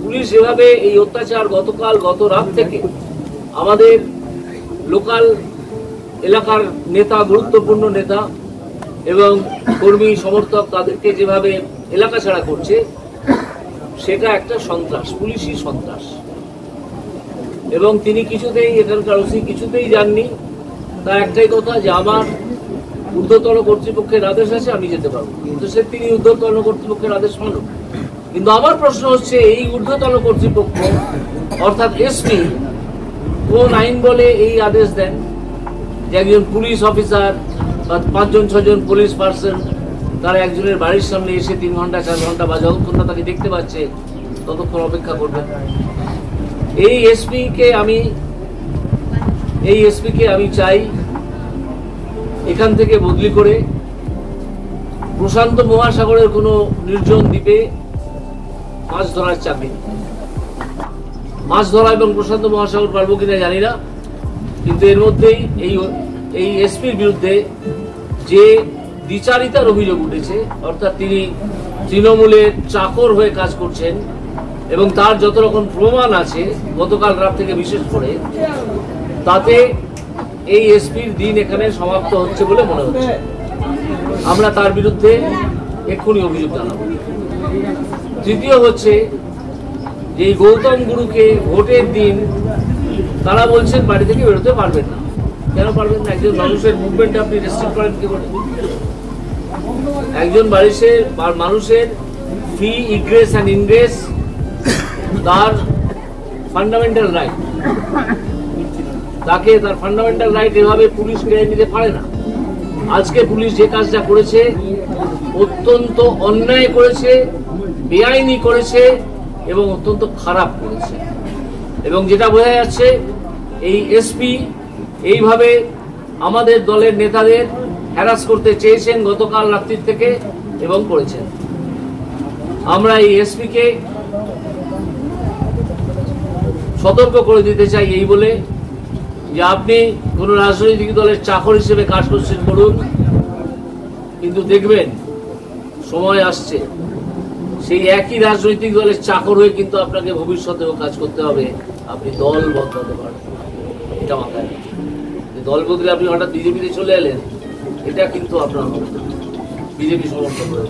Police যেভাবে এই অত্যাচার গত রাত থেকে আমাদের লোকাল এলাকার নেতা, গুরুত্বপূর্ণ নেতা এবং কর্মী সমর্থক তাদেরকে যেভাবে এলাকা ছাড়া করছে, সেটা একটা সন্ত্রাস, পুলিশি সন্ত্রাস। এবং তিনি কিছুতেই, এখানকার ওসি কিছুতেই যাননি। তার একটাই কথা যে আমার ঊর্ধ্বতন কর্তৃপক্ষের আদেশ আছে, আমি যেতে পারবো। কিন্তু তিনি ঊর্ধ্বতন কর্তৃপক্ষের আদেশ মানুক। কিন্তু আমার প্রশ্ন হচ্ছে, এই ঊর্ধ্বতন কর্তৃপক্ষ অর্থাৎ এসপি কোন আইন বলে এই আদেশ দেন যে একজন পুলিশ অফিসার বা 5 জন 6 জন পুলিশ পার্সন তারা একজনের বাড়ির সামনে এসে 3 ঘন্টা 4 ঘন্টা বা যতক্ষণ না তাকে দেখতে পাচ্ছে ততক্ষণ অপেক্ষা করবেন? এই এসপি কে আমি চাই এখান থেকে বদলি করে প্রশান্ত মহাসাগরের কোনো নির্জন দ্বীপে মাছ ধরার চাকরি। মাছ ধরা এবং প্রশান্ত মহাসাগর পারবো কিনা জানি না, কিন্তু এর মধ্যেই এই এসপির বিরুদ্ধে যে দ্বিচারিতার অভিযোগ উঠেছে, অর্থাৎ তিনি তৃণমূলের চাকর হয়ে কাজ করছেন এবং তার যত রকম প্রমাণ আছে গতকাল রাত থেকে বিশেষ করে, তাতে এই এসপির দিন এখানে সমাপ্ত হচ্ছে বলে মনে হচ্ছে। আমরা তার বিরুদ্ধে এক্ষুনি অভিযোগ জানাবো। তৃতীয় হচ্ছে যে এই গৌতম গুরুকে ভোটের দিন তারা বলছেন বাড়ি থেকে বেরোতে পারবেন না। কেন পারবেন না? একজন মানুষের মুভমেন্ট আপনি রেস্ট্রিক্ট করেন কি করে? একজন মানুষের ফ্রি ইগ্রেস অ্যান্ড ইনগ্রেস তার ফান্ডামেন্টাল রাইট। তাকে তার ফান্ডামেন্টাল রাইট এভাবে পুলিশ কেড়ে নিতে পারে না। আজকে পুলিশ যে কাজটা করেছে অত্যন্ত অন্যায় করেছে, বেআইনি করেছে এবং অত্যন্ত খারাপ করেছে। এবং যেটা বোঝা যাচ্ছে, এই এসপি এইভাবে আমাদের দলের নেতাদের হ্যারাস করতে চেয়েছেন গতকাল রাত্রির থেকে এবং করেছেন। আমরা এই এসপিকে সতর্ক করে দিতে চাই এই বলে যে আপনি কোন রাজনৈতিক দলের চাকর হিসেবে কাজ করছেন করুন, কিন্তু দেখবেন সময় আসছে সেই একই রাজনৈতিক দলের চাকর হয়ে কিন্তু আপনাকে ভবিষ্যতেও কাজ করতে হবে। আপনি দল বদলাতে পারেন, এটা মাথায়। দল বদলে আপনি হঠাৎ বিজেপিতে চলে এলেন, এটা কিন্তু আপনার বিজেপি সমর্থন করে।